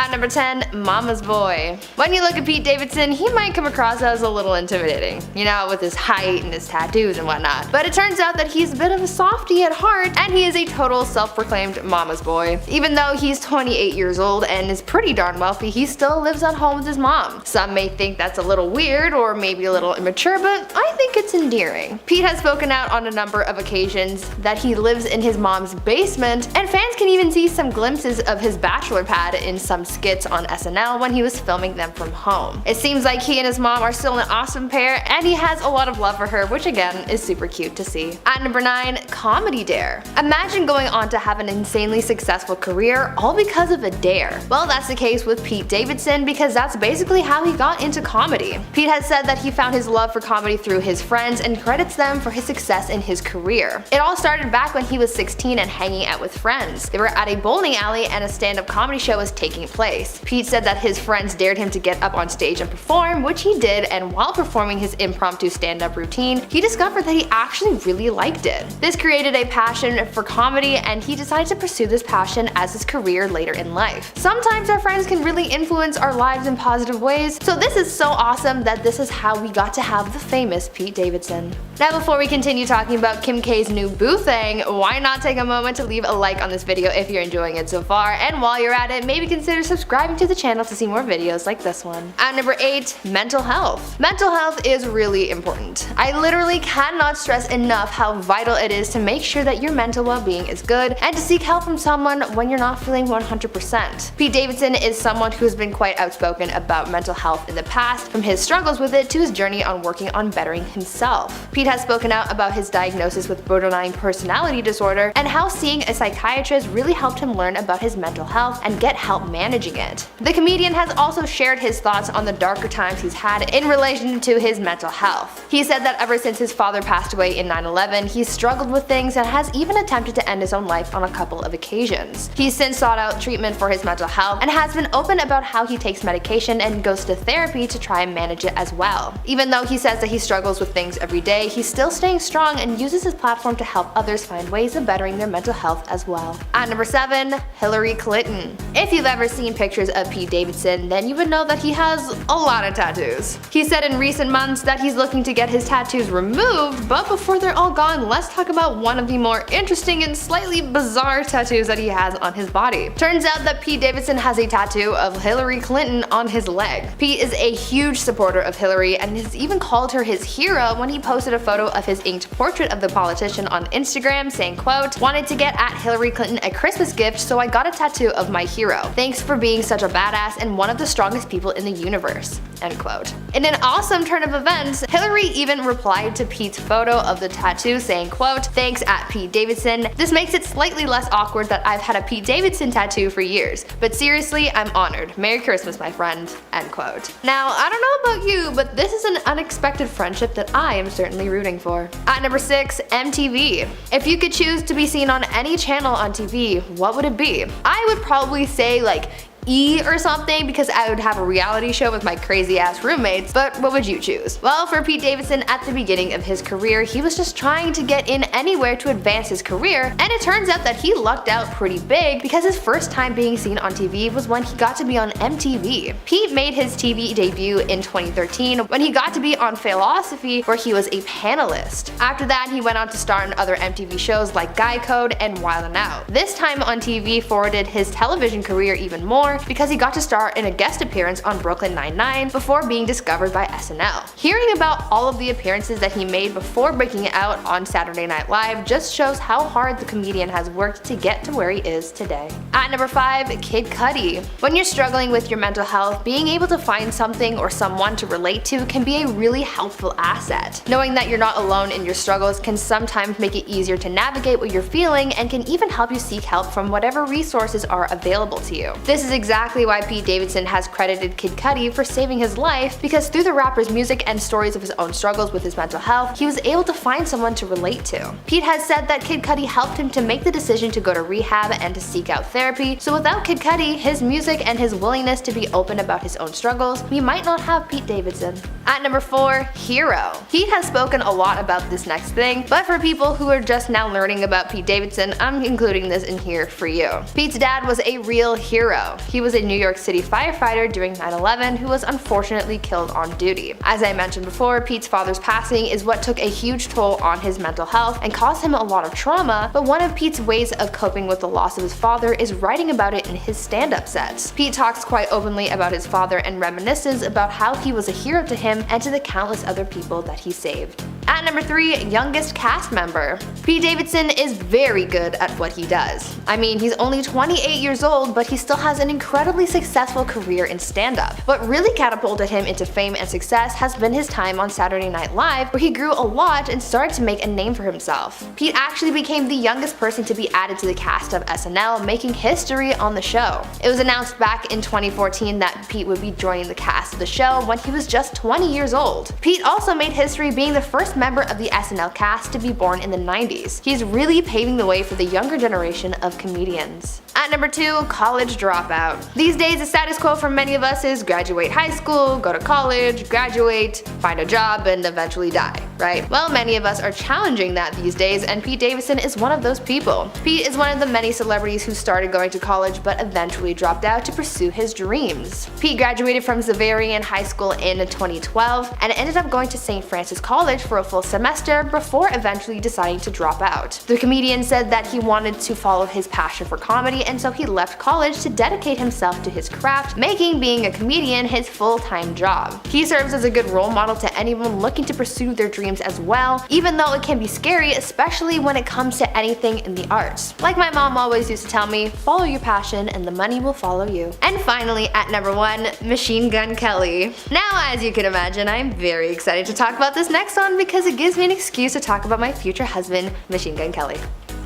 At number 10, Mama's Boy. When you look at Pete Davidson, he might come across as a little intimidating, you know, with his height and his tattoos and whatnot. But it turns out that he's a bit of a softie at heart, and he is a total self-proclaimed mama's boy. Even though he's 28 years old and is pretty darn wealthy, he still lives at home with his mom. Some may think that's a little weird or maybe a little immature, but I think it's endearing. Pete has spoken out on a number of occasions that he lives in his mom's basement, and fans can even see some glimpses of his bachelor pad in some skits on SNL when he was filming them from home. It seems like he and his mom are still an awesome pair, and he has a lot of love for her, which again is super cute to see. At number 9, Comedy Dare. Imagine going on to have an insanely successful career all because of a dare. Well, that's the case with Pete Davidson, because that's basically how he got into comedy. Pete has said that he found his love for comedy through his friends and credits them for his success in his career. It all started back when he was 16 and hanging out with friends. They were at a bowling alley and a stand-up comedy show was taking place. Pete said that his friends dared him to get up on stage and perform, which he did, and while performing his impromptu stand-up routine, he discovered that he actually really liked it. This created a passion for comedy, and he decided to pursue this passion as his career later in life. Sometimes our friends can really influence our lives in positive ways, so this is so awesome that this is how we got to have the famous Pete Davidson. Now, before we continue talking about Kim K's new boo thing, why not take a moment to leave a like on this video if you're enjoying it so far, and while you're at it, maybe consider subscribing to the channel to see more videos like this one. At number 8, mental health. Mental health is really important. I literally cannot stress enough how vital it is to make sure that your mental well-being is good and to seek help from someone when you're not feeling 100%. Pete Davidson is someone who has been quite outspoken about mental health in the past, from his struggles with it to his journey on working on bettering himself. Pete has spoken out about his diagnosis with borderline personality disorder and how seeing a psychiatrist really helped him learn about his mental health and get help managing it. The comedian has also shared his thoughts on the darker times he's had in relation to his mental health. He said that ever since his father passed away in 9/11, he's struggled with things and has even attempted to end his own life on a couple of occasions. He's since sought out treatment for his mental health and has been open about how he takes medication and goes to therapy to try and manage it as well. Even though he says that he struggles with things every day, he's still staying strong and uses his platform to help others find ways of bettering their mental health as well. At number 7, Hillary Clinton. If you've ever seen pictures of Pete Davidson, then you would know that he has a lot of tattoos. He said in recent months that he's looking to get his tattoos removed, but before they're all gone, let's talk about one of the more interesting and slightly bizarre tattoos that he has on his body. Turns out that Pete Davidson has a tattoo of Hillary Clinton on his leg. Pete is a huge supporter of Hillary and has even called her his hero when he posted a photo of his inked portrait of the politician on Instagram saying, quote, "Wanted to get at Hillary Clinton a Christmas gift, so I got a tattoo of my hero. Thanks for being such a badass and one of the strongest people in the universe." End quote. In an awesome turn of events, Hillary even replied to Pete's photo of the tattoo saying, quote, "Thanks at Pete Davidson. This makes it slightly less awkward that I've had a Pete Davidson tattoo for years, but seriously, I'm honored. Merry Christmas, my friend." End quote. Now, I don't know about you, but this is an unexpected friendship that I am certainly rooting for. At number 6, MTV. If you could choose to be seen on any channel on TV, what would it be? I would probably say like E or something, because I would have a reality show with my crazy ass roommates, but what would you choose? Well, for Pete Davidson, at the beginning of his career, he was just trying to get in anywhere to advance his career, and it turns out that he lucked out pretty big because his first time being seen on TV was when he got to be on MTV. Pete made his TV debut in 2013 when he got to be on Philosophy, where he was a panelist. After that, he went on to star in other MTV shows like Guy Code and Wild 'N Out. This time on TV forwarded his television career even more because he got to star in a guest appearance on Brooklyn Nine-Nine before being discovered by SNL. Hearing about all of the appearances that he made before breaking out on Saturday Night Live just shows how hard the comedian has worked to get to where he is today. At number 5, Kid Cudi. When you're struggling with your mental health, being able to find something or someone to relate to can be a really helpful asset. Knowing that you're not alone in your struggles can sometimes make it easier to navigate what you're feeling and can even help you seek help from whatever resources are available to you. This is exactly why Pete Davidson has credited Kid Cudi for saving his life, because through the rapper's music and stories of his own struggles with his mental health, he was able to find someone to relate to. Pete has said that Kid Cudi helped him to make the decision to go to rehab and to seek out therapy, so without Kid Cudi, his music and his willingness to be open about his own struggles, we might not have Pete Davidson. At number 4, Hero. Pete has spoken a lot about this next thing, but for people who are just now learning about Pete Davidson, I'm including this in here for you. Pete's dad was a real hero. He was a New York City firefighter during 9/11 who was unfortunately killed on duty. As I mentioned before, Pete's father's passing is what took a huge toll on his mental health and caused him a lot of trauma, but one of Pete's ways of coping with the loss of his father is writing about it in his stand-up sets. Pete talks quite openly about his father and reminisces about how he was a hero to him and to the countless other people that he saved. At number 3, youngest cast member. Pete Davidson is very good at what he does. I mean, he's only 28 years old, but he still has an incredibly successful career in stand-up. What really catapulted him into fame and success has been his time on Saturday Night Live, where he grew a lot and started to make a name for himself. Pete actually became the youngest person to be added to the cast of SNL, making history on the show. It was announced back in 2014 that Pete would be joining the cast of the show when he was just 20 years old. Pete also made history being the first member of the SNL cast to be born in the 90s. He's really paving the way for the younger generation of comedians. At number 2, college dropout. These days, the status quo for many of us is graduate high school, go to college, graduate, find a job, and eventually die, right? Well, many of us are challenging that these days, and Pete Davidson is one of those people. Pete is one of the many celebrities who started going to college but eventually dropped out to pursue his dreams. Pete graduated from Xaverian High School in 2012 and ended up going to St. Francis College for a full semester before eventually deciding to drop out. The comedian said that he wanted to follow his passion for comedy, and so he left college to dedicate himself to his craft, making being a comedian his full-time job. He serves as a good role model to anyone looking to pursue their dreams as well, even though it can be scary, especially when it comes to anything in the arts. Like my mom always used to tell me, follow your passion and the money will follow you. And finally, at number 1, Machine Gun Kelly. Now, as you can imagine, I'm very excited to talk about this next one because it gives me an excuse to talk about my future husband, Machine Gun Kelly.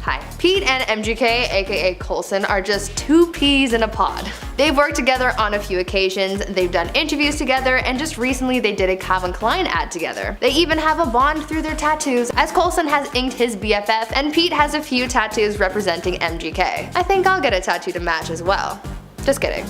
Hi. Pete and MGK, aka Coulson, are just two peas in a pod. They've worked together on a few occasions, they've done interviews together, and just recently they did a Calvin Klein ad together. They even have a bond through their tattoos, as Coulson has inked his BFF and Pete has a few tattoos representing MGK. I think I'll get a tattoo to match as well. Just kidding.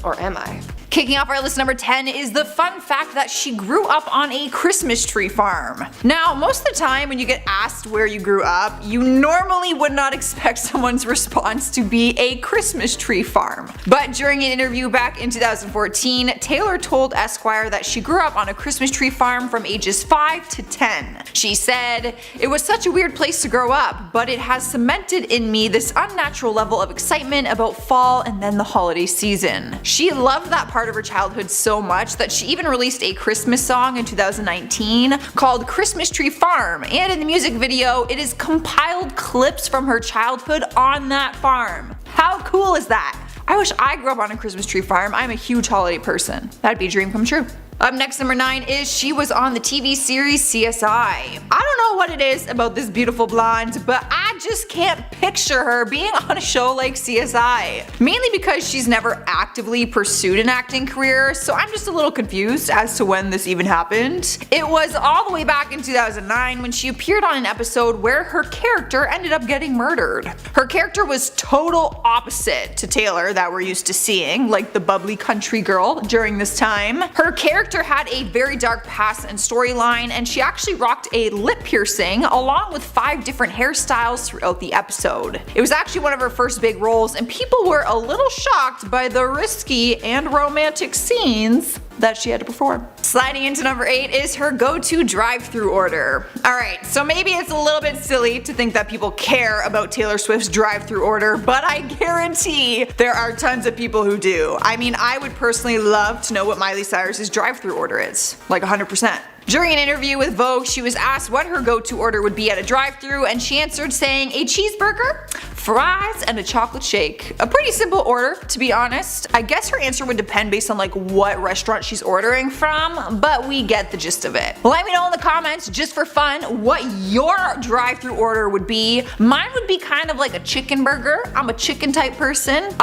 Or am I? Kicking off our list number 10 is the fun fact that she grew up on a Christmas tree farm. Now, most of the time when you get asked where you grew up, you normally would not expect someone's response to be a Christmas tree farm. But during an interview back in 2014, Taylor told Esquire that she grew up on a Christmas tree farm from ages 5 to 10. She said, "It was such a weird place to grow up, but it has cemented in me this unnatural level of excitement about fall and then the holiday season." She loved that part of her childhood so much that she even released a Christmas song in 2019 called Christmas Tree Farm, and in the music video it is compiled clips from her childhood on that farm. How cool is that? I wish I grew up on a Christmas tree farm. I'm a huge holiday person. That'd be a dream come true. Up next, number 9 is she was on the TV series CSI. I don't know what it is about this beautiful blonde, but I just can't picture her being on a show like CSI. Mainly because she's never actively pursued an acting career, so I'm just a little confused as to when this even happened. It was all the way back in 2009 when she appeared on an episode where her character ended up getting murdered. Her character was total opposite to Taylor that we're used to seeing, like the bubbly country girl during this time. Her character had a very dark past and storyline, and she actually rocked a lip piercing along with 5 different hairstyles throughout the episode. It was actually one of her first big roles, and people were a little shocked by the risky and romantic scenes that she had to perform. Sliding into number 8 is her go-to drive-thru order. Alright, so maybe it's a little bit silly to think that people care about Taylor Swift's drive-thru order, but I guarantee there are tons of people who do. I mean, I would personally love to know what Miley Cyrus's drive-thru order is. Like 100%. During an interview with Vogue, she was asked what her go-to order would be at a drive-thru, and she answered saying a cheeseburger, fries, and a chocolate shake. A pretty simple order, to be honest. I guess her answer would depend based on like what restaurant she's ordering from, but we get the gist of it. Let me know in the comments, just for fun, what your drive-thru order would be. Mine would be kind of like a chicken burger. I'm a chicken type person.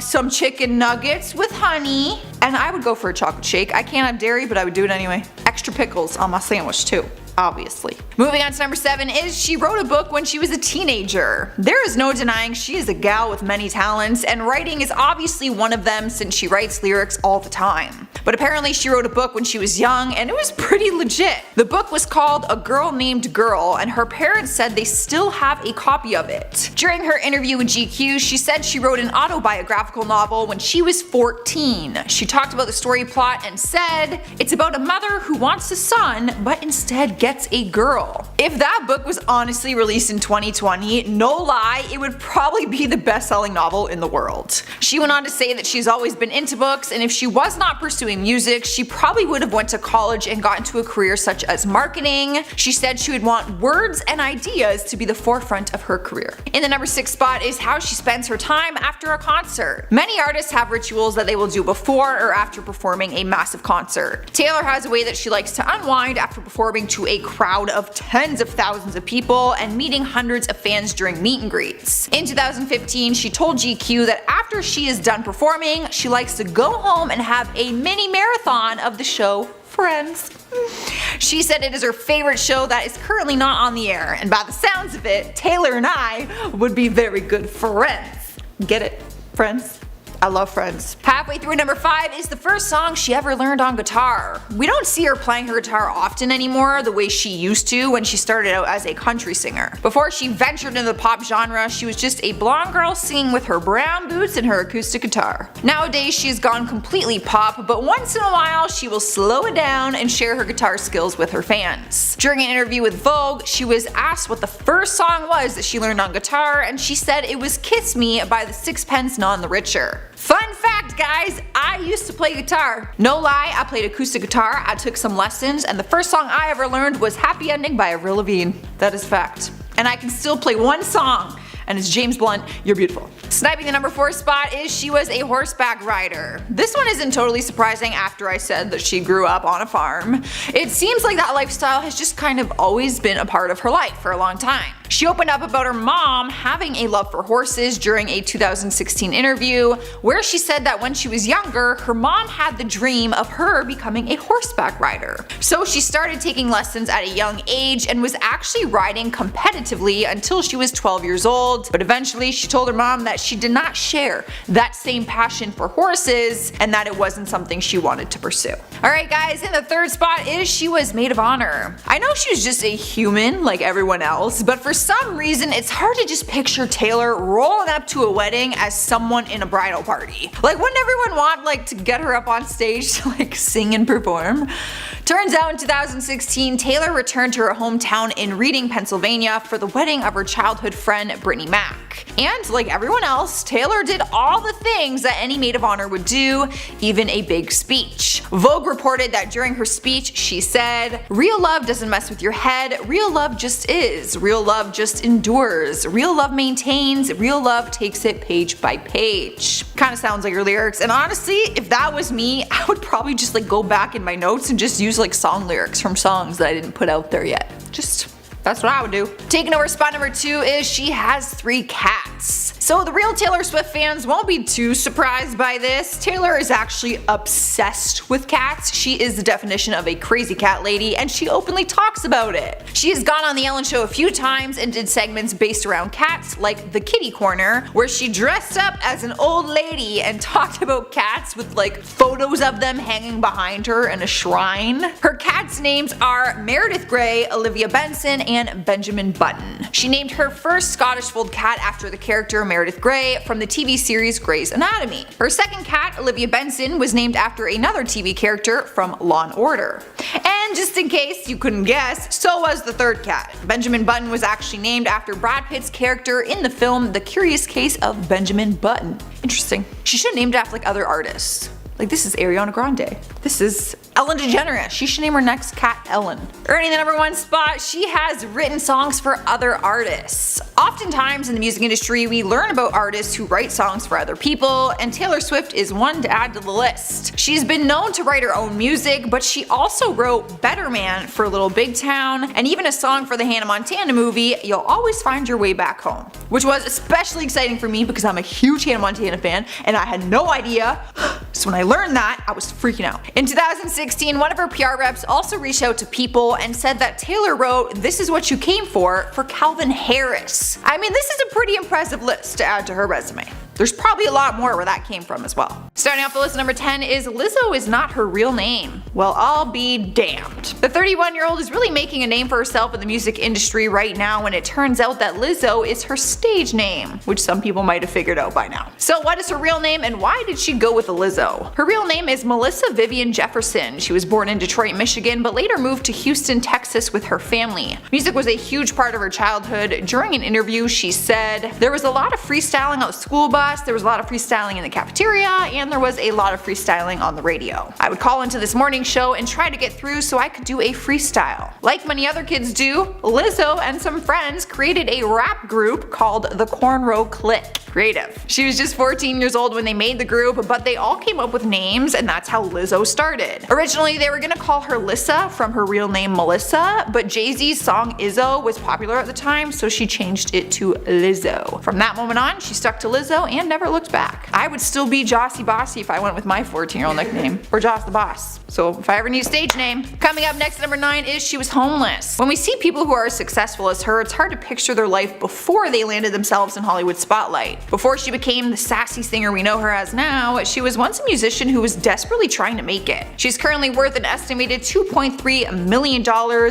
Some chicken nuggets with honey, and I would go for a chocolate shake. I can't have dairy, but I would do it anyway. Extra pickles on my sandwich too, obviously. Moving on to number 7 is she wrote a book when she was a teenager. There is no denying she is a gal with many talents, and writing is obviously one of them since she writes lyrics all the time. But apparently she wrote a book when she was young and it was pretty legit. The book was called A Girl Named Girl and her parents said they still have a copy of it. During her interview with GQ, she said she wrote an autobiographical novel when she was 14. She talked about the story plot and said, "It's about a mother who wants a son but instead gets a girl." If that book was honestly released in 2020, no lie, it would probably be the best-selling novel in the world. She went on to say that she's always been into books and if she was not pursuing music, she probably would have went to college and got into a career such as marketing. She said she would want words and ideas to be the forefront of her career. In the number 6 spot is how she spends her time after a concert. Many artists have rituals that they will do before or after performing a massive concert. Taylor has a way that she likes to unwind after performing to a crowd of tens of thousands of people and meeting hundreds of fans during meet and greets. In 2015, she told GQ that after she is done performing, she likes to go home and have a mini marathon of the show Friends. She said it is her favorite show that is currently not on the air, and by the sounds of it, Taylor and I would be very good friends. Get it? Friends? I love Friends. Halfway through number 5 is the first song she ever learned on guitar. We don't see her playing her guitar often anymore the way she used to when she started out as a country singer. Before she ventured into the pop genre, she was just a blonde girl singing with her brown boots and her acoustic guitar. Nowadays she's gone completely pop, but once in a while she will slow it down and share her guitar skills with her fans. During an interview with Vogue, she was asked what the first song was that she learned on guitar and she said it was Kiss Me by the Sixpence None the Richer. Fun fact guys, I used to play guitar. No lie, I played acoustic guitar, I took some lessons, and the first song I ever learned was Happy Ending by Avril Lavigne. That is fact. And I can still play one song, and it's James Blunt, You're Beautiful. Sniping the number 4 spot is she was a horseback rider. This one isn't totally surprising after I said that she grew up on a farm. It seems like that lifestyle has just kind of always been a part of her life for a long time. She opened up about her mom having a love for horses during a 2016 interview, where she said that when she was younger, her mom had the dream of her becoming a horseback rider. So she started taking lessons at a young age and was actually riding competitively until she was 12 years old, but eventually she told her mom that she did not share that same passion for horses and that it wasn't something she wanted to pursue. Alright guys, in the 3rd spot is she was maid of honor. I know she was just a human like everyone else, but for some reason it's hard to just picture Taylor rolling up to a wedding as someone in a bridal party. Like, wouldn't everyone want to get her up on stage to sing and perform? Turns out in 2016, Taylor returned to her hometown in Reading, Pennsylvania for the wedding of her childhood friend Brittany Mac. And like everyone else, Taylor did all the things that any maid of honor would do, even a big speech. Vogue reported that during her speech she said, "Real love doesn't mess with your head, real love just is, real love just endures, real love maintains, real love takes it page by page." Kinda sounds like her lyrics, and honestly, if that was me, I would probably just go back in my notes and just use song lyrics from songs that I didn't put out there yet. That's what I would do. Taking over spot number 2 is she has 3 cats. So the real Taylor Swift fans won't be too surprised by this. Taylor is actually obsessed with cats. She is the definition of a crazy cat lady and she openly talks about it. She has gone on the Ellen Show a few times and did segments based around cats like the Kitty Corner, where she dressed up as an old lady and talked about cats with photos of them hanging behind her in a shrine. Her cats' names are Meredith Grey, Olivia Benson, and Benjamin Button. She named her first Scottish Fold cat after the character Meredith Grey from the TV series Grey's Anatomy. Her second cat, Olivia Benson, was named after another TV character from Law & Order. And just in case you couldn't guess, so was the third cat. Benjamin Button was actually named after Brad Pitt's character in the film The Curious Case of Benjamin Button. Interesting. She should have named it after other artists. This is Ariana Grande. This is Ellen DeGeneres. She should name her next cat Ellen. Earning the number 1 spot, she has written songs for other artists. Oftentimes in the music industry, we learn about artists who write songs for other people, and Taylor Swift is one to add to the list. She's been known to write her own music, but she also wrote Better Man for Little Big Town, and even a song for the Hannah Montana movie, You'll Always Find Your Way Back Home, which was especially exciting for me because I'm a huge Hannah Montana fan, and I had no idea. So when I learned that, I was freaking out. In 2016, one of her PR reps also reached out to People and said that Taylor wrote This Is What You Came For Calvin Harris. I mean, this is a pretty impressive list to add to her resume. There's probably a lot more where that came from as well. Starting off the list, number 10 is Lizzo is not her real name. Well, I'll be damned. The 31-year-old is really making a name for herself in the music industry right now when it turns out that Lizzo is her stage name, which some people might have figured out by now. So what is her real name and why did she go with a Lizzo? Her real name is Melissa Vivian Jefferson. She was born in Detroit, Michigan, but later moved to Houston, Texas with her family. Music was a huge part of her childhood. During an interview, she said, "There was a lot of freestyling on the school bus, there was a lot of freestyling in the cafeteria, and there was a lot of freestyling on the radio. I would call into this morning show and try to get through so I could do a freestyle. Like many other kids do, Lizzo and some friends created a rap group called the Cornrow Clique." Creative. She was just 14 years old when they made the group, but they all came up with names and that's how Lizzo started. Originally they were gonna call her Lissa from her real name Melissa, but Jay-Z's song Izzo was popular at the time, so she changed it to Lizzo. From that moment on, she stuck to Lizzo and never looked back. I would still be Jossie Bossy if I went with my 14-year-old nickname, or Joss the Boss. So if I ever need a stage name. Coming up next, number 9 is she was homeless. When we see people who are as successful as her, it's hard to picture their life before they landed themselves in Hollywood spotlight. Before she became the sassy singer we know her as now, she was once a musician who was desperately trying to make it. She's currently worth an estimated $2.3 million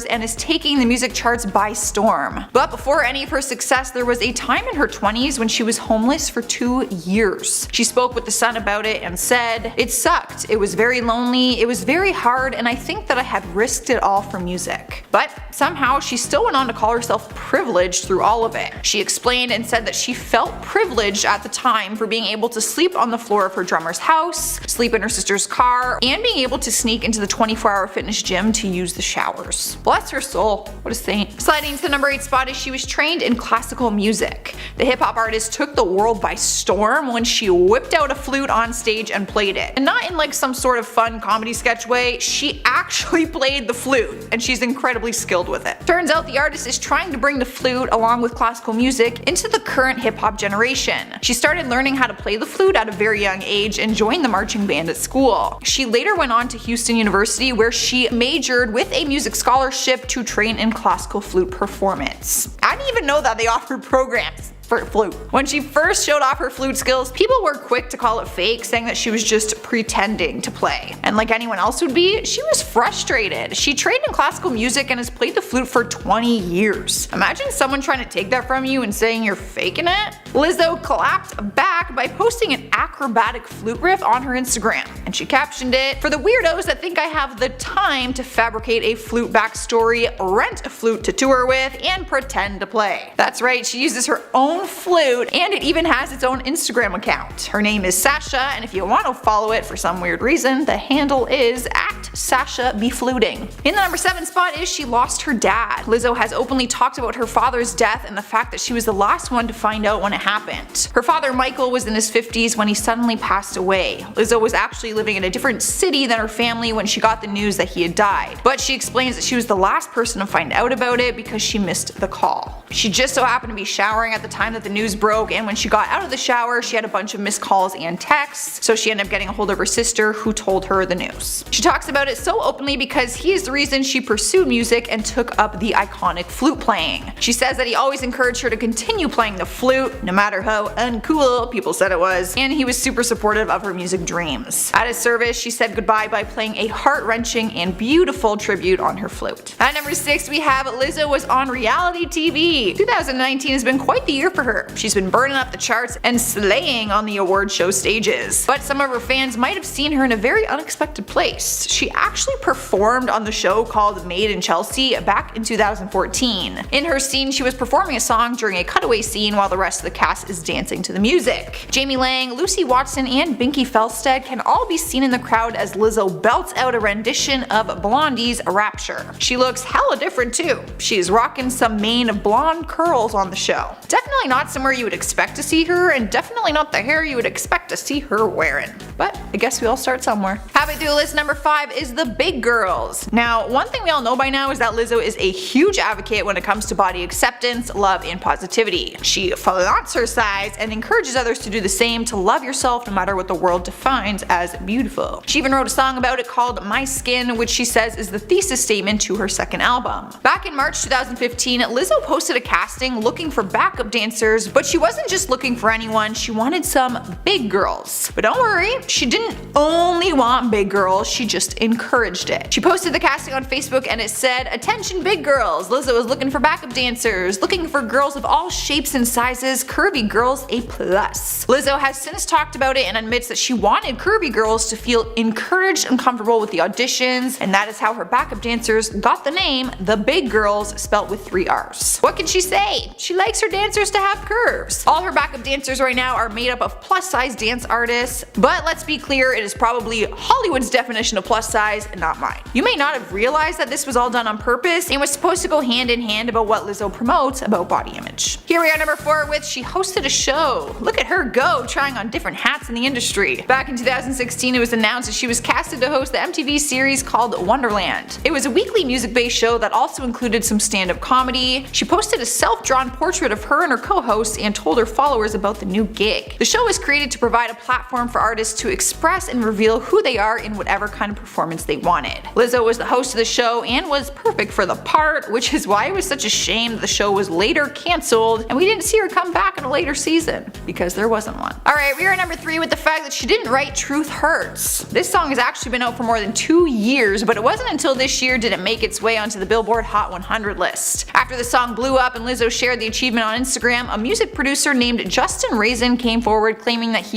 and is taking the music charts by storm. But before any of her success, there was a time in her 20s when she was homeless for 2 years. She spoke with The Sun about it and said, "It sucked. It was very lonely. It was very hard, and I think that I had risked it all for music." But somehow she still went on to call herself privileged through all of it. She explained and said that she felt privileged at the time for being able to sleep on the floor of her drummer's house, sleep in her sister's car, and being able to sneak into the 24-hour fitness gym to use the showers. Bless her soul. What a saint. Sliding to the number 8 spot is she was trained in classical music. The hip-hop artist took the world by storm when she whipped out a flute on stage and played it. And not in like some sort of fun comedy sketch way, she actually played the flute, and she's incredibly skilled with it. Turns out the artist is trying to bring the flute along with classical music into the current hip-hop generation. She started learning how to play the flute at a very young age and joined the marching band at school. She later went on to Houston University where she majored with a music scholarship to train in classical flute performance. I didn't even know that they offered programs for flute. When she first showed off her flute skills, people were quick to call it fake, saying that she was just pretending to play. And like anyone else would be, she was frustrated. She trained in classical music and has played the flute for 20 years. Imagine someone trying to take that from you and saying you're faking it. Lizzo clapped back by posting an acrobatic flute riff on her Instagram, and she captioned it, "For the weirdos that think I have the time to fabricate a flute backstory, rent a flute to tour with, and pretend to play." That's right, she uses her own flute, and it even has its own Instagram account. Her name is Sasha, and if you want to follow it for some weird reason, the handle is @SashaBeFluting. In the number 7 spot is she lost her dad. Lizzo has openly talked about her father's death and the fact that she was the last one to find out when it happened. Her father Michael was in his 50s when he suddenly passed away. Lizzo was actually living in a different city than her family when she got the news that he had died, but she explains that she was the last person to find out about it because she missed the call. She just so happened to be showering at the time that the news broke, and when she got out of the shower she had a bunch of missed calls and texts, so she ended up getting a hold of her sister who told her the news. She talks about it so openly because he is the reason she pursued music and took up the iconic flute playing. She says that he always encouraged her to continue playing the flute, no matter how uncool people said it was, and he was super supportive of her music dreams. At his service, she said goodbye by playing a heart-wrenching and beautiful tribute on her flute. At number 6 we have Lizzo was on reality TV. 2019 has been quite the year for her. She's been burning up the charts and slaying on the award show stages. But some of her fans might have seen her in a very unexpected place. She actually performed on the show called Made in Chelsea back in 2014. In her scene, she was performing a song during a cutaway scene while the rest of the cast is dancing to the music. Jamie Lang, Lucy Watson, and Binky Felstead can all be seen in the crowd as Lizzo belts out a rendition of Blondie's Rapture. She looks hella different too. She's rocking some mane of blonde curls on the show. Definitely not somewhere you would expect to see her, and definitely not the hair you would expect to see her wearing. But I guess we all start somewhere. Halfway through the list, number 5 is the big girls. Now, one thing we all know by now is that Lizzo is a huge advocate when it comes to body acceptance, love, and positivity. She flaunts her size and encourages others to do the same, to love yourself no matter what the world defines as beautiful. She even wrote a song about it called My Skin, which she says is the thesis statement to her second album. Back in March 2015, Lizzo posted posted a casting looking for backup dancers, but she wasn't just looking for anyone, she wanted some big girls. But don't worry, she didn't only want big girls, she just encouraged it. She posted the casting on Facebook and it said, "Attention big girls, Lizzo is looking for backup dancers, looking for girls of all shapes and sizes, curvy girls a plus." Lizzo has since talked about it and admits that she wanted curvy girls to feel encouraged and comfortable with the auditions, and that is how her backup dancers got the name The Big Girls, spelt with 3 R's. What can she say? She likes her dancers to have curves. All her backup dancers right now are made up of plus size dance artists, but let's be clear, it is probably Hollywood's definition of plus size and not mine. You may not have realized that this was all done on purpose and was supposed to go hand in hand about what Lizzo promotes about body image. Here we are, number 4, with she hosted a show. Look at her go, trying on different hats in the industry. Back in 2016, it was announced that she was casted to host the MTV series called Wonderland. It was a weekly music-based show that also included some stand-up comedy. She posted a self-drawn portrait of her and her co-hosts and told her followers about the new gig. The show was created to provide a platform for artists to express and reveal who they are in whatever kind of performance they wanted. Lizzo was the host of the show and was perfect for the part, which is why it was such a shame that the show was later cancelled and we didn't see her come back in a later season, because there wasn't one. Alright, we are at number 3 with the fact that she didn't write Truth Hurts. This song has actually been out for more than 2 years, but it wasn't until this year did it make its way onto the Billboard Hot 100 list. After the song blew up and Lizzo shared the achievement on Instagram, a music producer named Justin Raisin came forward claiming that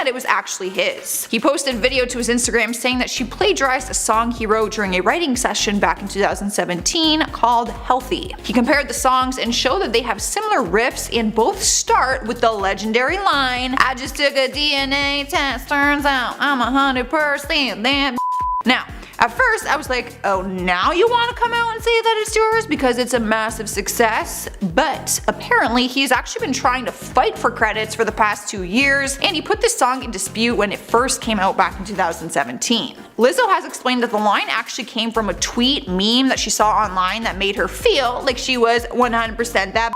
it was actually his. He posted a video to his Instagram saying that she plagiarized a song he wrote during a writing session back in 2017 called Healthy. He compared the songs and showed that they have similar riffs and both start with the legendary line, "I just took a DNA test, turns out I'm 100% that." Now, at first I was like, oh, now you want to come out and say that it's yours because it's a massive success? But apparently he's actually been trying to fight for credits for the past 2 years, and he put this song in dispute when it first came out back in 2017. Lizzo has explained that the line actually came from a tweet meme that she saw online that made her feel like she was 100% that.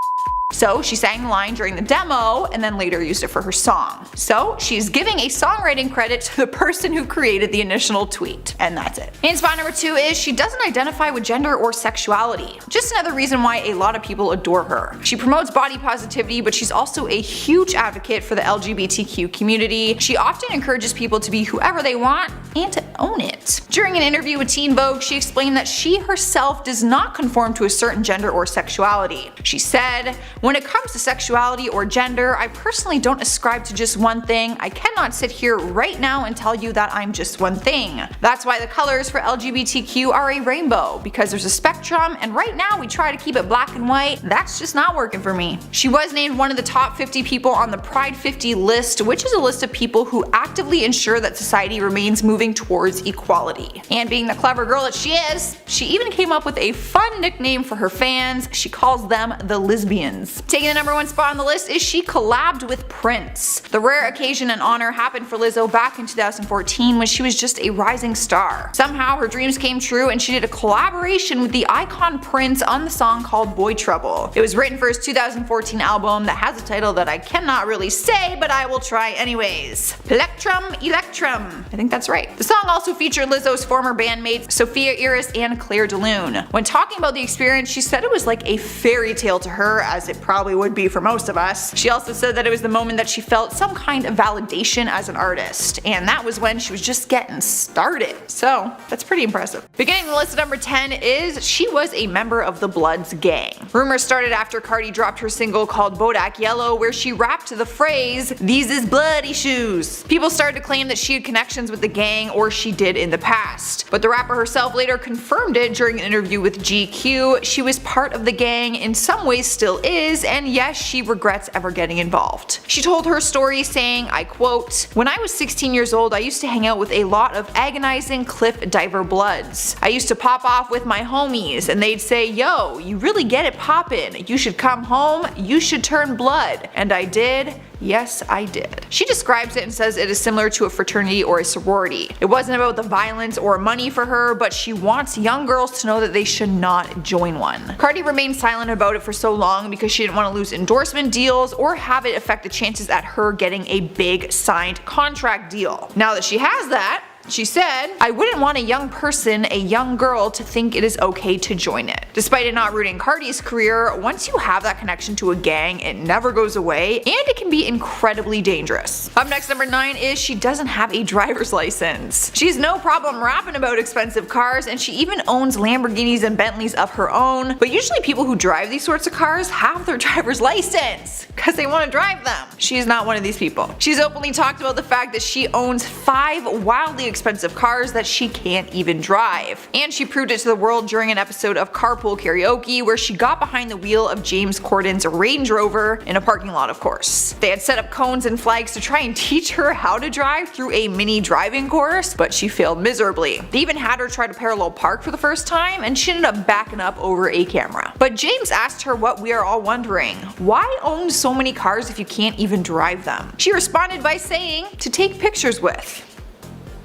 So she sang the line during the demo and then later used it for her song. So she's giving a songwriting credit to the person who created the initial tweet. And that's it. And spot number 2 is she doesn't identify with gender or sexuality. Just another reason why a lot of people adore her. She promotes body positivity, but she's also a huge advocate for the LGBTQ community. She often encourages people to be whoever they want and to own it. During an interview with Teen Vogue, she explained that she herself does not conform to a certain gender or sexuality. She said, "When it comes to sexuality or gender, I personally don't ascribe to just one thing. I cannot sit here right now and tell you that I'm just one thing. That's why the colors for LGBTQ are a rainbow, because there's a spectrum, and right now we try to keep it black and white. That's just not working for me." She was named one of the top 50 people on the Pride 50 list, which is a list of people who actively ensure that society remains moving towards equality. And being the clever girl that she is, she even came up with a fun nickname for her fans. She calls them the Lesbians. Taking the number 1 spot on the list is she collabed with Prince. The rare occasion and honor happened for Lizzo back in 2014 when she was just a rising star. Somehow her dreams came true and she did a collaboration with the icon Prince on the song called Boy Trouble. It was written for his 2014 album that has a title that I cannot really say, but I will try anyways. Plectrum Electrum. I think that's right. The song also featured Lizzo's former bandmates Sophia Iris and Claire DeLune. When talking about the experience, she said it was like a fairy tale to her, as it probably would be for most of us. She also said that it was the moment that she felt some kind of validation as an artist, and that was when she was just getting started. So that's pretty impressive. Beginning the list at number 10 is she was a member of the Bloods gang. Rumors started after Cardi dropped her single called Bodak Yellow, where she rapped the phrase, "These is bloody shoes." People started to claim that she had connections with the gang, or she did in the past. But the rapper herself later confirmed it during an interview with GQ. She was part of the gang, in some ways still is, and yes, she regrets ever getting involved. She told her story saying, I quote, "When I was 16 years old, I used to hang out with a lot of agonizing cliff diver bloods. I used to pop off with my homies and they'd say, yo, you really get it poppin', you should come home, you should turn blood. And I did. Yes, I did." She describes it and says it is similar to a fraternity or a sorority. It wasn't about the violence or money for her, but she wants young girls to know that they should not join one. Cardi remained silent about it for so long because she didn't want to lose endorsement deals or have it affect the chances at her getting a big signed contract deal. Now that she has that, She said, "I wouldn't want a young person, a young girl, to think it is okay to join it." Despite it not rooting Cardi's career, once you have that connection to a gang, it never goes away, and it can be incredibly dangerous. Up next, number 9 is she doesn't have a driver's license. She's no problem rapping about expensive cars, and she even owns Lamborghinis and Bentleys of her own, but usually people who drive these sorts of cars have their driver's license because they want to drive them. She's not one of these people. She's openly talked about the fact that she owns 5 wildly expensive cars that she can't even drive. And she proved it to the world during an episode of Carpool Karaoke where she got behind the wheel of James Corden's Range Rover in a parking lot, of course. They had set up cones and flags to try and teach her how to drive through a mini driving course, but she failed miserably. They even had her try to parallel park for the first time, and she ended up backing up over a camera. But James asked her what we are all wondering: why own so many cars if you can't even drive them? She responded by saying, "To take pictures with."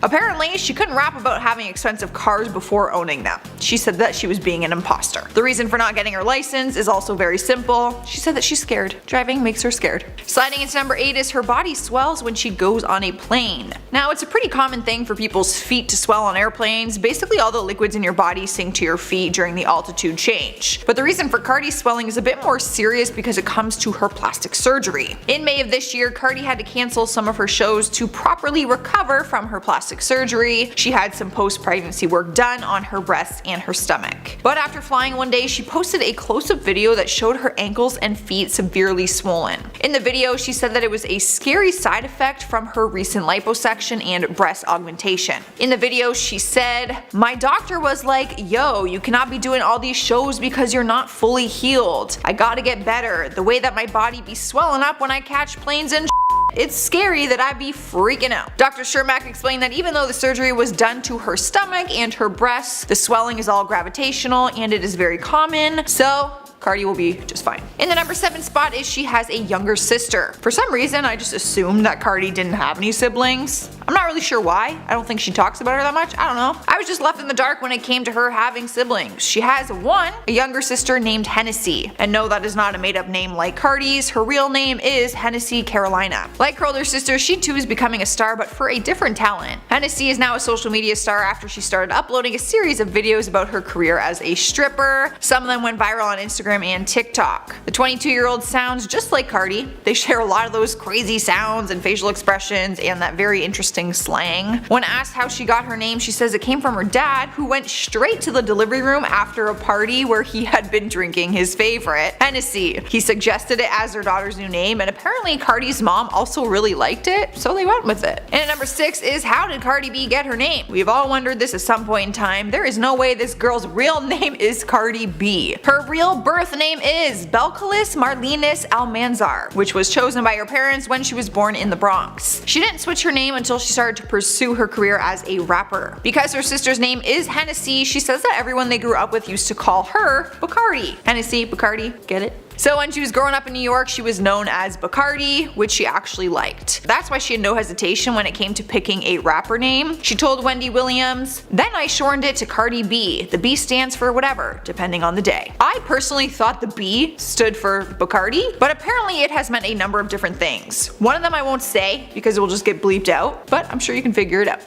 Apparently, she couldn't rap about having expensive cars before owning them. She said that she was being an imposter. The reason for not getting her license is also very simple. She said that she's scared. Driving makes her scared. Sliding into number 8 is her body swells when she goes on a plane. Now, it's a pretty common thing for people's feet to swell on airplanes. Basically, all the liquids in your body sink to your feet during the altitude change. But the reason for Cardi's swelling is a bit more serious because it comes to her plastic surgery. In May of this year, Cardi had to cancel some of her shows to properly recover from her plastic surgery. She had some post-pregnancy work done on her breasts and her stomach. But after flying one day, she posted a close-up video that showed her ankles and feet severely swollen. In the video, she said that it was a scary side effect from her recent liposuction and breast augmentation. In the video, she said, "My doctor was like, yo, you cannot be doing all these shows because you're not fully healed. I gotta get better. The way that my body be swelling up when I catch planes and it's scary that I be freaking out." Dr. Shermack explained that even though the surgery was done to her stomach and her breasts, the swelling is all gravitational and it is very common, so Cardi will be just fine. In the number 7 spot is she has a younger sister. For some reason, I just assumed that Cardi didn't have any siblings. I'm not really sure why. I don't think she talks about her that much. I don't know. I was just left in the dark when it came to her having siblings. She has a younger sister named Hennessy. And no, that is not a made up name like Cardi's. Her real name is Hennessy Carolina. Like her older sister, she too is becoming a star, but for a different talent. Hennessy is now a social media star after she started uploading a series of videos about her career as a stripper. Some of them went viral on Instagram and TikTok. The 22-year-old sounds just like Cardi. They share a lot of those crazy sounds and facial expressions and that very interesting slang. When asked how she got her name, she says it came from her dad, who went straight to the delivery room after a party where he had been drinking his favorite, Hennessy. He suggested it as their daughter's new name, and apparently Cardi's mom also really liked it, so they went with it. And at number 6 is, how did Cardi B get her name? We've all wondered this at some point in time. There is no way this girl's real name is Cardi B. Her real birth name is Belcalis Marlenis Almanzar, which was chosen by her parents when she was born in the Bronx. She didn't switch her name until she started to pursue her career as a rapper. Because her sister's name is Hennessy, she says that everyone they grew up with used to call her Bacardi. Hennessy, Bacardi, get it? So when she was growing up in New York, she was known as Bacardi, which she actually liked. That's why she had no hesitation when it came to picking a rapper name. She told Wendy Williams, "Then I shortened it to Cardi B. The B stands for whatever, depending on the day." I personally thought the B stood for Bacardi, but apparently it has meant a number of different things. One of them I won't say because it will just get bleeped out, but I'm sure you can figure it out.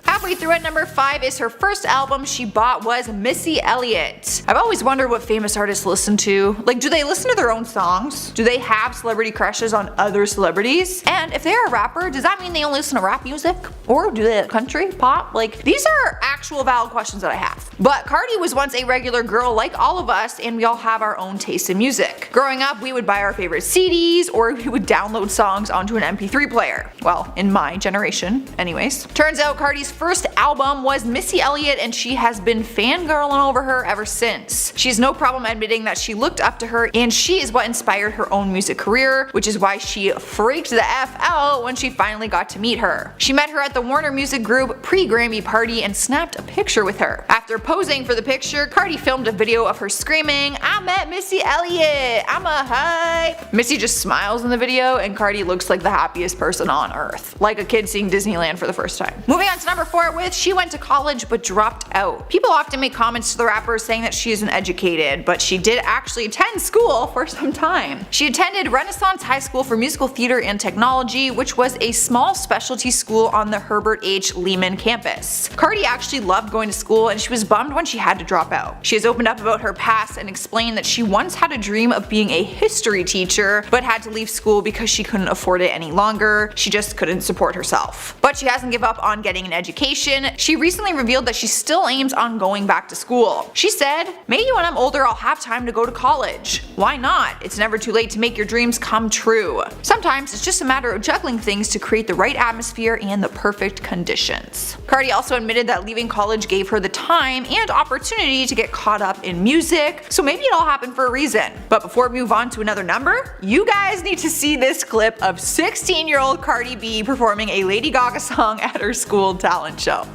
Halfway through at number 5 is her first album she bought was Missy Elliott. I've always wondered what famous artists listen to. Like, do they listen to their own songs? Do they have celebrity crushes on other celebrities? And if they're a rapper, does that mean they only listen to rap music? Or do they country, pop? Like, these are actual valid questions that I have. But Cardi was once a regular girl like all of us, and we all have our own taste in music. Growing up, we would buy our favorite CDs, or we would download songs onto an MP3 player. Well, in my generation, anyways. Turns out Cardi's first album was Missy Elliott, and she has been fangirling over her ever since. She has no problem admitting that she looked up to her, and she is what inspired her own music career, which is why she freaked the F out when she finally got to meet her. She met her at the Warner Music Group pre-Grammy party and snapped a picture with her. After After posing for the picture, Cardi filmed a video of her screaming, "I'm at Missy Elliott, I'm a hype." Missy just smiles in the video and Cardi looks like the happiest person on earth. Like a kid seeing Disneyland for the first time. Moving on to number 4 with she went to college but dropped out. People often make comments to the rapper saying that she isn't educated, but she did actually attend school for some time. She attended Renaissance High School for Musical Theater and Technology, which was a small specialty school on the Herbert H. Lehman campus. Cardi actually loved going to school and she was bummed when she had to drop out. She has opened up about her past and explained that she once had a dream of being a history teacher but had to leave school because she couldn't afford it any longer. She just couldn't support herself. But she hasn't given up on getting an education. She recently revealed that she still aims on going back to school. She said, "Maybe when I'm older I'll have time to go to college. Why not? It's never too late to make your dreams come true. Sometimes it's just a matter of juggling things to create the right atmosphere and the perfect conditions." Cardi also admitted that leaving college gave her the time and opportunity to get caught up in music, so maybe it all happened for a reason. But before we move on to another number, you guys need to see this clip of 16-year-old Cardi B performing a Lady Gaga song at her school talent show.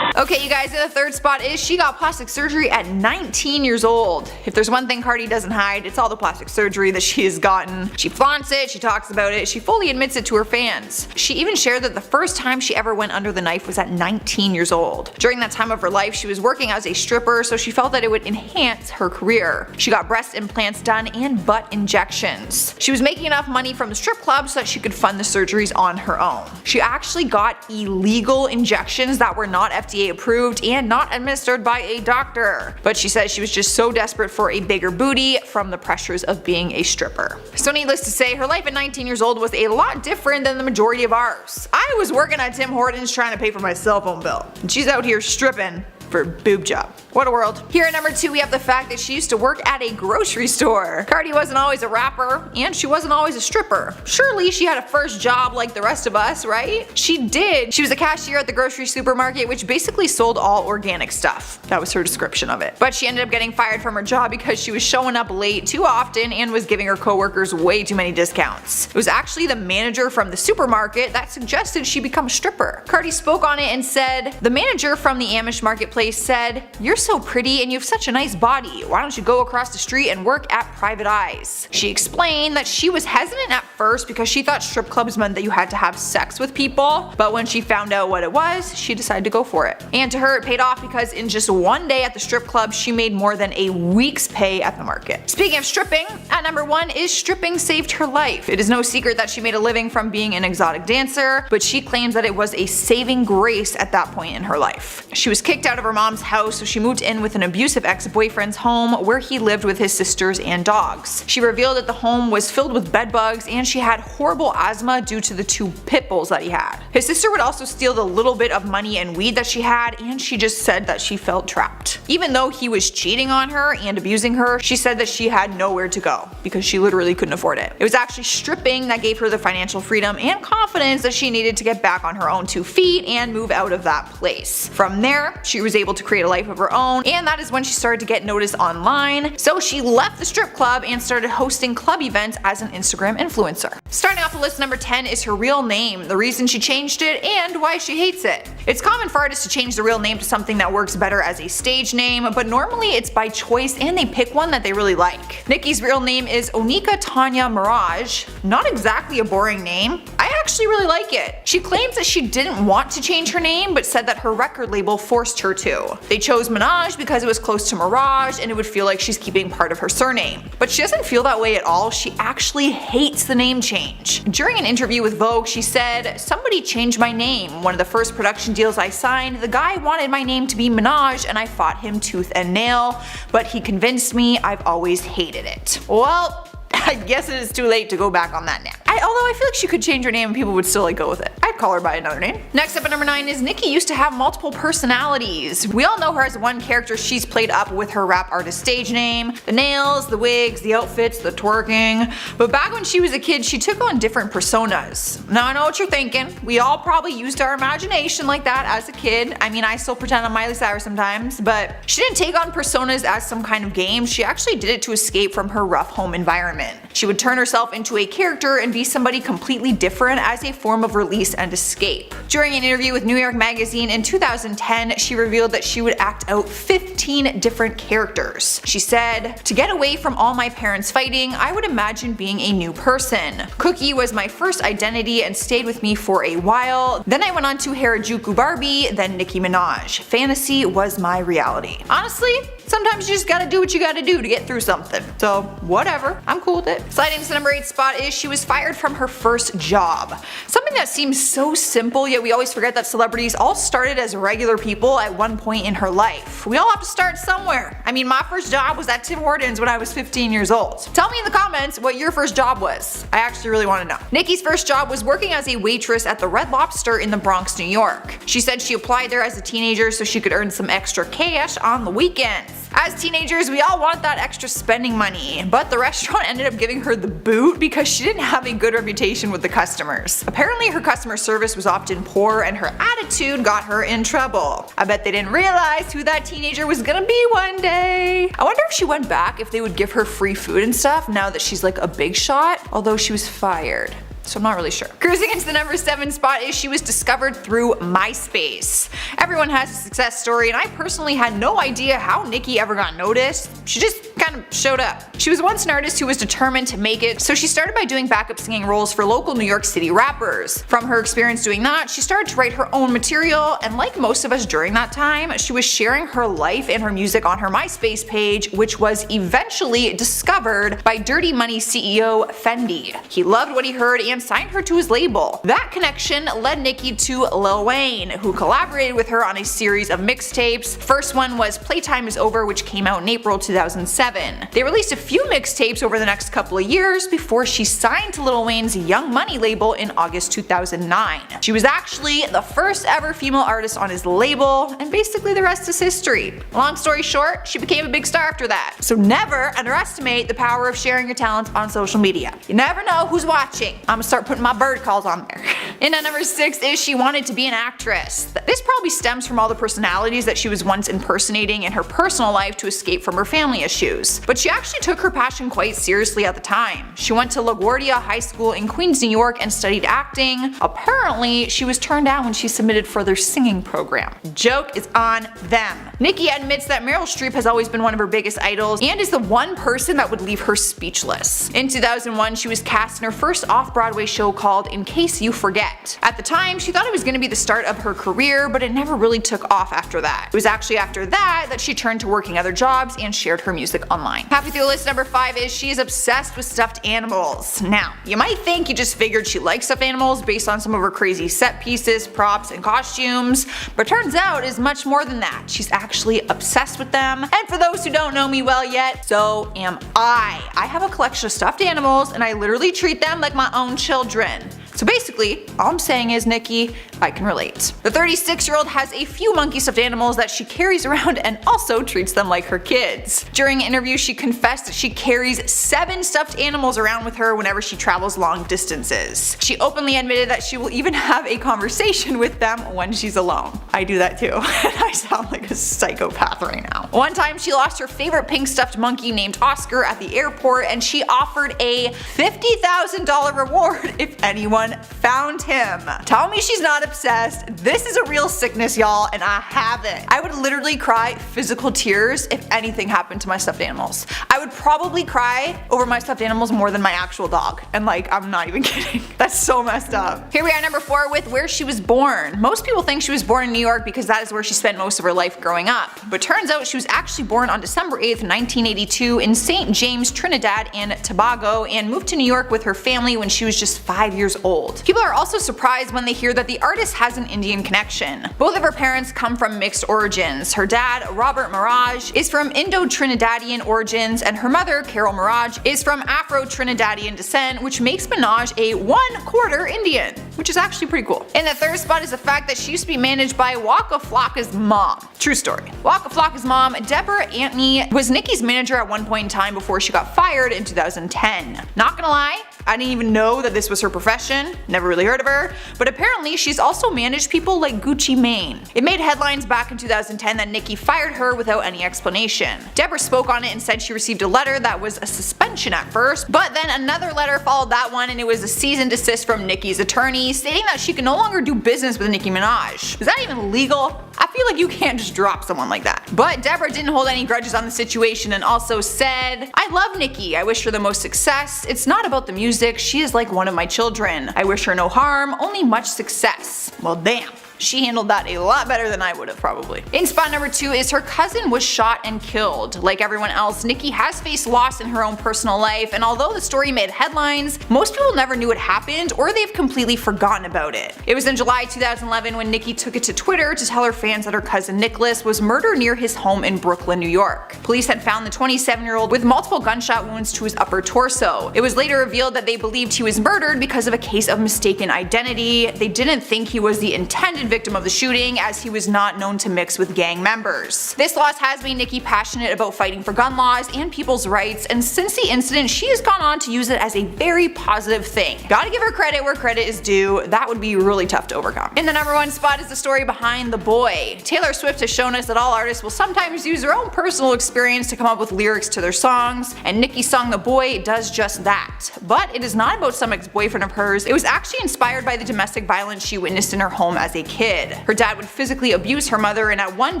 Okay, you guys, the third spot is she got plastic surgery at 19 years old. If there's one thing Cardi doesn't hide, it's all the plastic surgery that she has gotten. She flaunts it, she talks about it, she fully admits it to her fans. She even shared that the first time she ever went under the knife was at 19 years old. During that time of her life, she was working as a stripper, so she felt that it would enhance her career. She got breast implants done and butt injections. She was making enough money from the strip club so that she could fund the surgeries on her own. She actually got illegal injections that were not FDA approved and not administered by a doctor. But she says she was just so desperate for a bigger booty from the pressures of being a stripper. So needless to say, her life at 19 years old was a lot different than the majority of ours. I was working at Tim Hortons trying to pay for my cell phone bill, and she's out here stripping for a boob job. What a world. Here at number 2 we have the fact that she used to work at a grocery store. Cardi wasn't always a rapper, and she wasn't always a stripper. Surely she had a first job like the rest of us, right? She did. She was a cashier at the grocery supermarket, which basically sold all organic stuff. That was her description of it. But she ended up getting fired from her job because she was showing up late too often and was giving her coworkers way too many discounts. It was actually the manager from the supermarket that suggested she become a stripper. Cardi spoke on it and said, "The manager from the Amish marketplace said, 'You're so pretty and you have such a nice body. Why don't you go across the street and work at Private Eyes?'" She explained that she was hesitant at first because she thought strip clubs meant that you had to have sex with people, but when she found out what it was, she decided to go for it. And to her it paid off because in just one day at the strip club she made more than a week's pay at the market. Speaking of stripping, at number 1 is stripping saved her life. It is no secret that she made a living from being an exotic dancer, but she claims that it was a saving grace at that point in her life. She was kicked out of her mom's house, so she moved in with an abusive ex-boyfriend's home where he lived with his sisters and dogs. She revealed that the home was filled with bed bugs and she had horrible asthma due to the 2 pit bulls that he had. His sister would also steal the little bit of money and weed that she had, and she just said that she felt trapped. Even though he was cheating on her and abusing her, she said that she had nowhere to go because she literally couldn't afford it. It was actually stripping that gave her the financial freedom and confidence that she needed to get back on her own 2 feet and move out of that place. From there, she was able to create a life of her own, and that is when she started to get noticed online. So she left the strip club and started hosting club events as an Instagram influencer. Starting off the list, number 10 is her real name, the reason she changed it, and why she hates it. It's common for artists to change the real name to something that works better as a stage name, but normally it's by choice and they pick one that they really like. Nicki's real name is Onika Tanya Mirage. Not exactly a boring name. I actually really like it. She claims that she didn't want to change her name, but said that her record label forced her to. They chose Minaj because it was close to Mirage and it would feel like she's keeping part of her surname. But she doesn't feel that way at all. She actually hates the name change. During an interview with Vogue, she said, "Somebody changed my name. One of the first production deals I signed, the guy wanted my name to be Minaj and I fought him tooth and nail, but he convinced me. I've always hated it." Well, I guess it is too late to go back on that now. Although I feel like she could change her name and people would still go with it. I'd call her by another name. Next up at number 9 is Nicki used to have multiple personalities. We all know her as one character she's played up with her rap artist stage name, the nails, the wigs, the outfits, the twerking. But back when she was a kid, she took on different personas. Now I know what you're thinking. We all probably used our imagination like that as a kid. I mean, I still pretend I'm Miley Cyrus sometimes, but she didn't take on personas as some kind of game. She actually did it to escape from her rough home environment. She would turn herself into a character and be somebody completely different as a form of release and escape. During an interview with New York Magazine in 2010, she revealed that she would act out 15 different characters. She said, "To get away from all my parents fighting, I would imagine being a new person. Cookie was my first identity and stayed with me for a while. Then I went on to Harajuku Barbie, then Nicki Minaj. Fantasy was my reality." Honestly, sometimes you just gotta do what you gotta do to get through something. So whatever, I'm cool with it. Sliding to the number 8 spot is she was fired from her first job. Something that seems so simple, yet we always forget that celebrities all started as regular people at one point in her life. We all have to start somewhere. I mean, my first job was at Tim Hortons when I was 15 years old. Tell me in the comments what your first job was. I actually really want to know. Nicki's first job was working as a waitress at the Red Lobster in the Bronx, New York. She said she applied there as a teenager so she could earn some extra cash on the weekends. As teenagers, we all want that extra spending money, but the restaurant ended up giving her the boot because she didn't have a good reputation with the customers. Apparently her customer service was often poor and her attitude got her in trouble. I bet they didn't realize who that teenager was gonna be one day. I wonder if she went back if they would give her free food and stuff now that she's like a big shot, although she was fired. So I'm not really sure. Cruising into the number 7 spot is she was discovered through MySpace. Everyone has a success story, and I personally had no idea how Nicki ever got noticed. She just kind of showed up. She was once an artist who was determined to make it, so she started by doing backup singing roles for local New York City rappers. From her experience doing that, she started to write her own material, and like most of us during that time, she was sharing her life and her music on her MySpace page, which was eventually discovered by Dirty Money CEO Fendi. He loved what he heard and signed her to his label. That connection led Nicki to Lil Wayne, who collaborated with her on a series of mixtapes. First one was Playtime Is Over, which came out in April 2007. They released a few mixtapes over the next couple of years before she signed to Lil Wayne's Young Money label in August 2009. She was actually the first ever female artist on his label, and basically the rest is history. Long story short, she became a big star after that. So never underestimate the power of sharing your talents on social media. You never know who's watching. I'm gonna start putting my bird calls on there. And at number 6 is she wanted to be an actress. This probably stems from all the personalities that she was once impersonating in her personal life to escape from her family issues. But she actually took her passion quite seriously at the time. She went to LaGuardia High School in Queens, New York and studied acting. Apparently, she was turned down when she submitted for their singing program. Joke is on them. Nicki admits that Meryl Streep has always been one of her biggest idols and is the one person that would leave her speechless. In 2001, she was cast in her first off-Broadway show called In Case You Forget. At the time, she thought it was going to be the start of her career, but it never really took off after that. It was actually after that she turned to working other jobs and shared her music online. Halfway through the list, number 5 is she is obsessed with stuffed animals. Now, you might think you just figured she likes stuffed animals based on some of her crazy set pieces, props, and costumes, but turns out it's much more than that. She's actually obsessed with them, and for those who don't know me well yet, so am I. I have a collection of stuffed animals, and I literally treat them like my own children. So basically, all I'm saying is, Nicki, I can relate. The 36-year-old has a few monkey stuffed animals that she carries around and also treats them like her kids. During an interview, she confessed that she carries 7 stuffed animals around with her whenever she travels long distances. She openly admitted that she will even have a conversation with them when she's alone. I do that too. I sound like a psychopath right now. One time, she lost her favorite pink stuffed monkey named Oscar at the airport, and she offered a $50,000 reward if anyone found him. Tell me she's not obsessed. This is a real sickness, y'all, and I have it. I would literally cry physical tears if anything happened to my stuffed animals. I would probably cry over my stuffed animals more than my actual dog. And like, I'm not even kidding. That's so messed up. Here we are, number 4, with where she was born. Most people think she was born in New York because that is where she spent most of her life growing up. But turns out she was actually born on December 8th, 1982 in St. James, Trinidad and Tobago, and moved to New York with her family when she was just 5 years old. household. People are also surprised when they hear that the artist has an Indian connection. Both of her parents come from mixed origins. Her dad, Robert Mirage, is from Indo-Trinidadian origins, and her mother, Carol Mirage, is from Afro-Trinidadian descent, which makes Minaj a 1/4 Indian, which is actually pretty cool. In the third spot is the fact that she used to be managed by Waka Flocka's mom. True story. Waka Flocka's mom, Deborah Antony, was Nicki's manager at one point in time before she got fired in 2010. Not gonna lie, I didn't even know that this was her profession, never really heard of her, but apparently she's also managed people like Gucci Mane. It made headlines back in 2010 that Nicki fired her without any explanation. Deborah spoke on it and said she received a letter that was a suspension at first, but then another letter followed that one, and it was a cease and desist from Nicki's attorney stating that she can no longer do business with Nicki Minaj. Is that even legal? I feel like you can't just drop someone like that. But Deborah didn't hold any grudges on the situation and also said, "I love Nicki. I wish her the most success. It's not about the music. She is like one of my children. I wish her no harm, only much success." Well, damn. She handled that a lot better than I would have probably. In spot number 2 is her cousin was shot and killed. Like everyone else, Nicki has faced loss in her own personal life, and although the story made headlines, most people never knew it happened or they've completely forgotten about it. It was in July 2011 when Nicki took it to Twitter to tell her fans that her cousin Nicholas was murdered near his home in Brooklyn, New York. Police had found the 27-year-old with multiple gunshot wounds to his upper torso. It was later revealed that they believed he was murdered because of a case of mistaken identity. They didn't think he was the intended victim of the shooting, as he was not known to mix with gang members. This loss has made Nicki passionate about fighting for gun laws and people's rights, and since the incident she has gone on to use it as a very positive thing. Gotta give her credit where credit is due. That would be really tough to overcome. In the number 1 spot is the story behind The Boy. Taylor Swift has shown us that all artists will sometimes use their own personal experience to come up with lyrics to their songs, and Nicki's song The Boy does just that. But it is not about some ex-boyfriend of hers. It was actually inspired by the domestic violence she witnessed in her home as a kid. Her dad would physically abuse her mother, and at one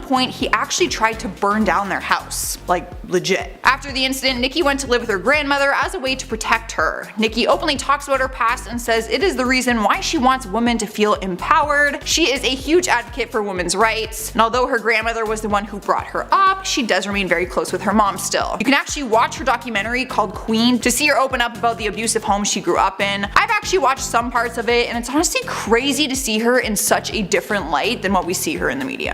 point he actually tried to burn down their house. Like, legit. After the incident, Nicki went to live with her grandmother as a way to protect her. Nicki openly talks about her past and says it is the reason why she wants women to feel empowered. She is a huge advocate for women's rights, and although her grandmother was the one who brought her up, she does remain very close with her mom still. You can actually watch her documentary called Queen to see her open up about the abusive home she grew up in. I've actually watched some parts of it, and it's honestly crazy to see her in such a different light than what we see her in the media.